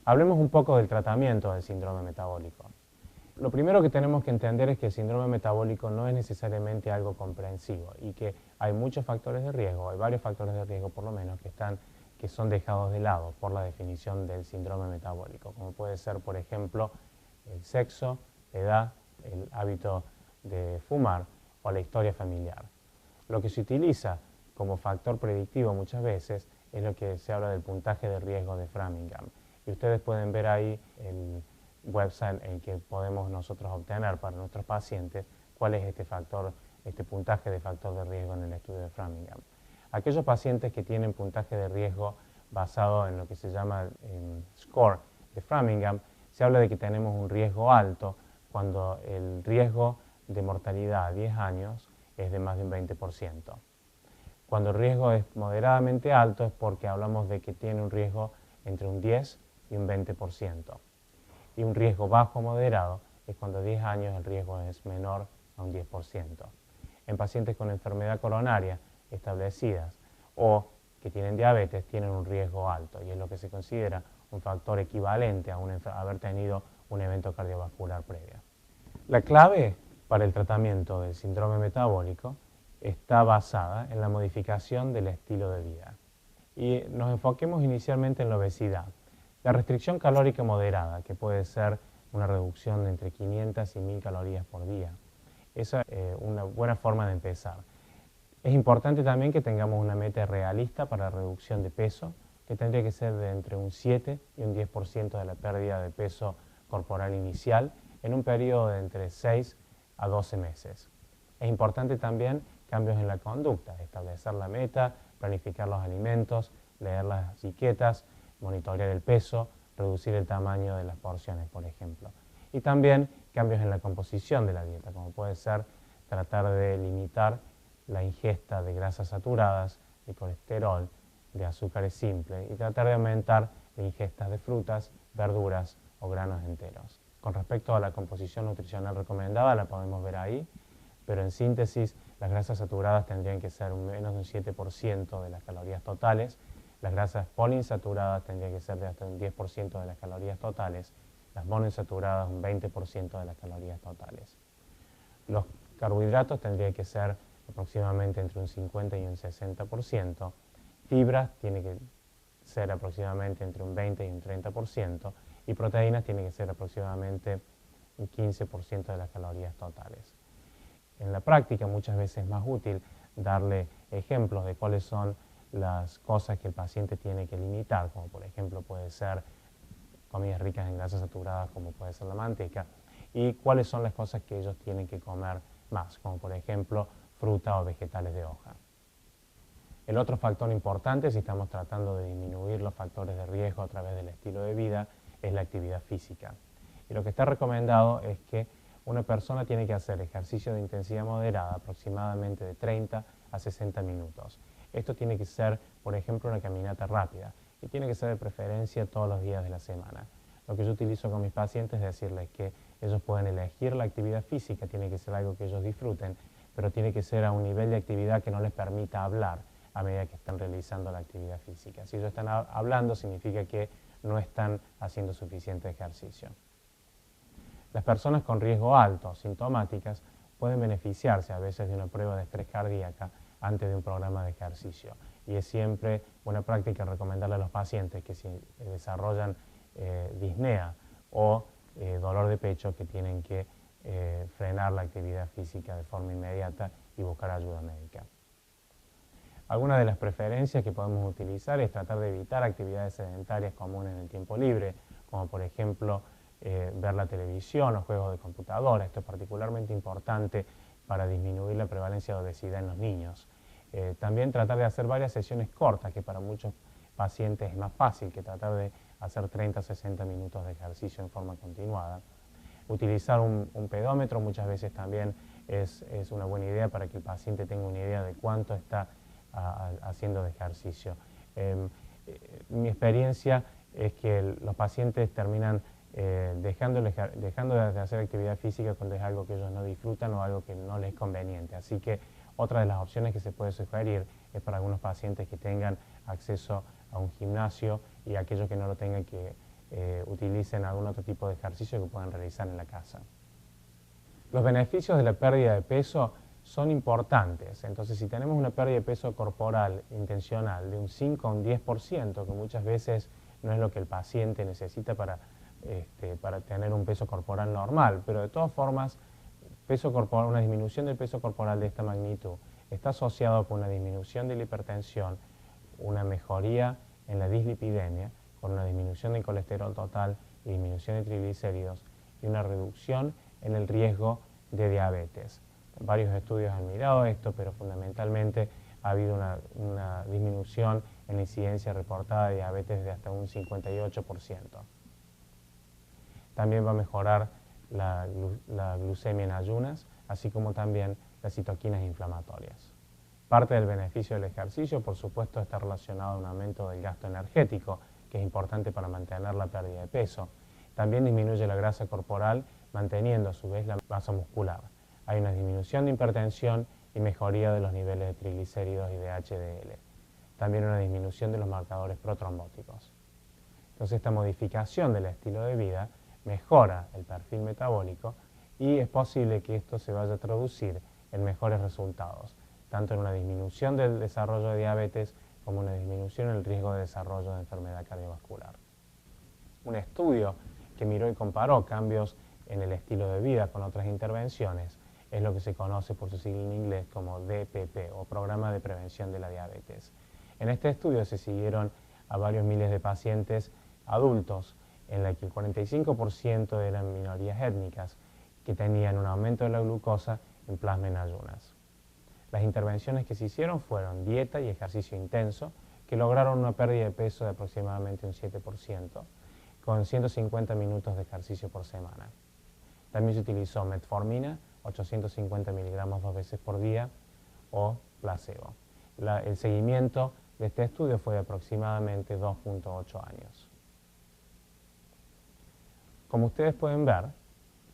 Hablemos un poco del tratamiento del síndrome metabólico. Lo primero que tenemos que entender es que el síndrome metabólico no es necesariamente algo comprensivo y que hay muchos factores de riesgo, hay varios factores de riesgo por lo menos que son dejados de lado por la definición del síndrome metabólico, como puede ser, por ejemplo, el sexo, la edad, el hábito de fumar o la historia familiar. Lo que se utiliza como factor predictivo muchas veces es lo que se habla del puntaje de riesgo de Framingham. Y ustedes pueden ver ahí el website en que podemos nosotros obtener para nuestros pacientes cuál es este puntaje de factor de riesgo en el estudio de Framingham. Aquellos pacientes que tienen puntaje de riesgo basado en lo que se llama score de Framingham, se habla de que tenemos un riesgo alto cuando el riesgo de mortalidad a 10 años es de más de un 20%. Cuando el riesgo es moderadamente alto es porque hablamos de que tiene un riesgo entre un 10 y un 20%. Y un riesgo bajo o moderado es cuando a 10 años el riesgo es menor a un 10%. En pacientes con enfermedad coronaria establecidas o que tienen diabetes tienen un riesgo alto y es lo que se considera un factor equivalente a haber tenido un evento cardiovascular previo. La clave para el tratamiento del síndrome metabólico está basada en la modificación del estilo de vida. Y nos enfoquemos inicialmente en la obesidad. La restricción calórica moderada, que puede ser una reducción de entre 500 y 1000 calorías por día, esa es una buena forma de empezar. Es importante también que tengamos una meta realista para la reducción de peso, que tendría que ser de entre un 7 y un 10% de la pérdida de peso corporal inicial en un periodo de entre 6 a 12 meses. Es importante también cambios en la conducta, establecer la meta, planificar los alimentos, leer las etiquetas, monitorear el peso, reducir el tamaño de las porciones, por ejemplo. Y también cambios en la composición de la dieta, como puede ser tratar de limitar la ingesta de grasas saturadas, de colesterol, de azúcares simples y tratar de aumentar la ingesta de frutas, verduras o granos enteros. Con respecto a la composición nutricional recomendada, la podemos ver ahí, pero en síntesis, las grasas saturadas tendrían que ser menos de un 7% de las calorías totales, las grasas poliinsaturadas tendrían que ser de hasta un 10% de las calorías totales, las monoinsaturadas un 20% de las calorías totales. Los carbohidratos tendrían que ser aproximadamente entre un 50 y un 60%, fibras tiene que ser aproximadamente entre un 20 y un 30%, y proteínas tienen que ser aproximadamente un 15% de las calorías totales. En la práctica muchas veces es más útil darle ejemplos de cuáles son las cosas que el paciente tiene que limitar, como por ejemplo puede ser comidas ricas en grasas saturadas, como puede ser la manteca, y cuáles son las cosas que ellos tienen que comer más, como por ejemplo fruta o vegetales de hoja. El otro factor importante, si estamos tratando de disminuir los factores de riesgo a través del estilo de vida, es la actividad física. Y lo que está recomendado es que una persona tiene que hacer ejercicio de intensidad moderada, aproximadamente de 30 a 60 minutos. Esto tiene que ser, por ejemplo, una caminata rápida y tiene que ser de preferencia todos los días de la semana. Lo que yo utilizo con mis pacientes es decirles que ellos pueden elegir la actividad física, tiene que ser algo que ellos disfruten, pero tiene que ser a un nivel de actividad que no les permita hablar a medida que están realizando la actividad física. Si ellos están hablando, significa que no están haciendo suficiente ejercicio. Las personas con riesgo alto, sintomáticas, pueden beneficiarse a veces de una prueba de estrés cardíaca antes de un programa de ejercicio. Y es siempre buena práctica recomendarle a los pacientes que si desarrollan disnea o dolor de pecho, que tienen que frenar la actividad física de forma inmediata y buscar ayuda médica. Algunas de las preferencias que podemos utilizar es tratar de evitar actividades sedentarias comunes en el tiempo libre, como por ejemplo ver la televisión o juegos de computadora. Esto es particularmente importante para disminuir la prevalencia de obesidad en los niños. También tratar de hacer varias sesiones cortas, que para muchos pacientes es más fácil que tratar de hacer 30 o 60 minutos de ejercicio en forma continuada. Utilizar un pedómetro muchas veces también es una buena idea para que el paciente tenga una idea de cuánto está haciendo de ejercicio. Mi experiencia es que los pacientes terminan dejando de hacer actividad física cuando es algo que ellos no disfrutan o algo que no les es conveniente. Así que otra de las opciones que se puede sugerir es para algunos pacientes que tengan acceso a un gimnasio y aquellos que no lo tengan que utilicen algún otro tipo de ejercicio que puedan realizar en la casa. Los beneficios de la pérdida de peso son importantes. Entonces, si tenemos una pérdida de peso corporal intencional de un 5 a un 10%, que muchas veces no es lo que el paciente necesita para tener un peso corporal normal, pero de todas formas, una disminución del peso corporal de esta magnitud está asociado con una disminución de la hipertensión, una mejoría en la dislipidemia, con una disminución del colesterol total y disminución de triglicéridos y una reducción en el riesgo de diabetes. Varios estudios han mirado esto, pero fundamentalmente ha habido una disminución en la incidencia reportada de diabetes de hasta un 58%. También va a mejorar la glucemia en ayunas, así como también las citoquinas inflamatorias. Parte del beneficio del ejercicio, por supuesto, está relacionado a un aumento del gasto energético, que es importante para mantener la pérdida de peso. También disminuye la grasa corporal, manteniendo a su vez la masa muscular. Hay una disminución de hipertensión y mejoría de los niveles de triglicéridos y de HDL. También una disminución de los marcadores protrombóticos. Entonces, esta modificación del estilo de vida mejora el perfil metabólico y es posible que esto se vaya a traducir en mejores resultados, tanto en una disminución del desarrollo de diabetes como una disminución en el riesgo de desarrollo de enfermedad cardiovascular. Un estudio que miró y comparó cambios en el estilo de vida con otras intervenciones es lo que se conoce por su sigla en inglés como DPP o Programa de Prevención de la Diabetes. En este estudio se siguieron a varios miles de pacientes adultos en la que el 45% eran minorías étnicas que tenían un aumento de la glucosa en plasma en ayunas. Las intervenciones que se hicieron fueron dieta y ejercicio intenso, que lograron una pérdida de peso de aproximadamente un 7%, con 150 minutos de ejercicio por semana. También se utilizó metformina, 850 miligramos 2 veces por día, o placebo. El seguimiento de este estudio fue de aproximadamente 2.8 años. Como ustedes pueden ver,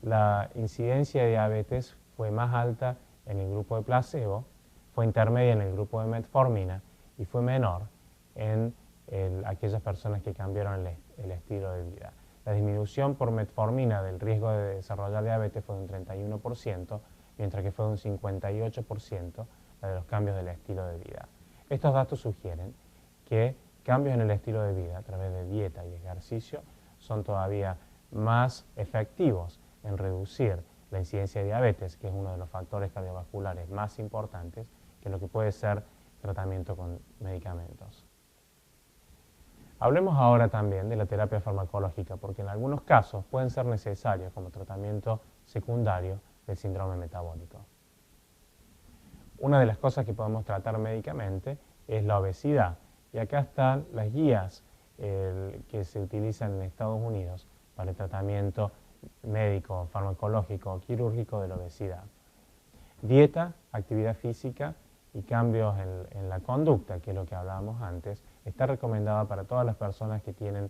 la incidencia de diabetes fue más alta en el grupo de placebo, fue intermedia en el grupo de metformina y fue menor en aquellas personas que cambiaron el estilo de vida. La disminución por metformina del riesgo de desarrollar diabetes fue de un 31%, mientras que fue de un 58% la de los cambios del estilo de vida. Estos datos sugieren que cambios en el estilo de vida a través de dieta y ejercicio son todavía más efectivos en reducir la incidencia de diabetes, que es uno de los factores cardiovasculares más importantes, que lo que puede ser tratamiento con medicamentos. Hablemos ahora también de la terapia farmacológica, porque en algunos casos pueden ser necesarios como tratamiento secundario del síndrome metabólico. Una de las cosas que podemos tratar médicamente es la obesidad, y acá están las guías que se utilizan en Estados Unidos para el tratamiento médico, farmacológico o quirúrgico de la obesidad. Dieta, actividad física y cambios en la conducta, que es lo que hablábamos antes, está recomendada para todas las personas que tienen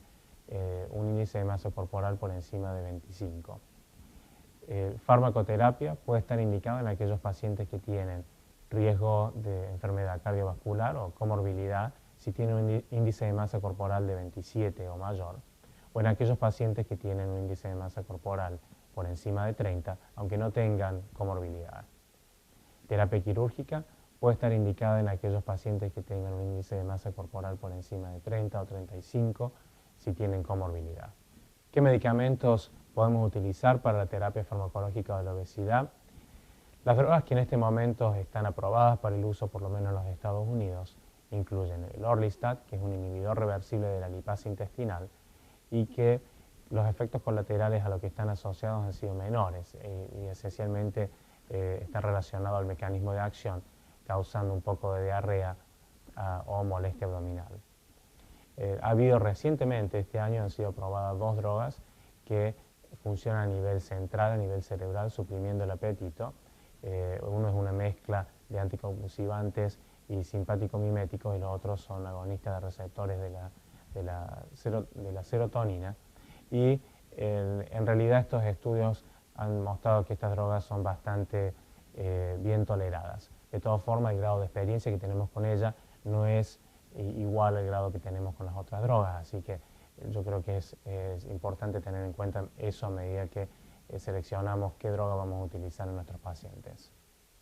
un índice de masa corporal por encima de 25. Farmacoterapia puede estar indicada en aquellos pacientes que tienen riesgo de enfermedad cardiovascular o comorbilidad, si tienen un índice de masa corporal de 27 o mayor, o en aquellos pacientes que tienen un índice de masa corporal por encima de 30, aunque no tengan comorbilidad. Terapia quirúrgica puede estar indicada en aquellos pacientes que tengan un índice de masa corporal por encima de 30 o 35, si tienen comorbilidad. ¿Qué medicamentos podemos utilizar para la terapia farmacológica de la obesidad? Las drogas que en este momento están aprobadas para el uso, por lo menos en los Estados Unidos, incluyen el Orlistat, que es un inhibidor reversible de la lipasa intestinal, y que los efectos colaterales a los que están asociados han sido menores y esencialmente está relacionado al mecanismo de acción, causando un poco de diarrea o molestia abdominal. Ha habido recientemente, este año, han sido aprobadas 2 drogas que funcionan a nivel central, a nivel cerebral, suprimiendo el apetito. Uno es una mezcla de anticonvulsivantes y simpático-miméticos y los otros son agonistas de receptores de la serotonina. Y en realidad estos estudios han mostrado que estas drogas son bastante bien toleradas. De todas formas, el grado de experiencia que tenemos con ella no es igual al grado que tenemos con las otras drogas, así que Yo creo que es importante tener en cuenta eso a medida que seleccionamos qué droga vamos a utilizar en nuestros pacientes.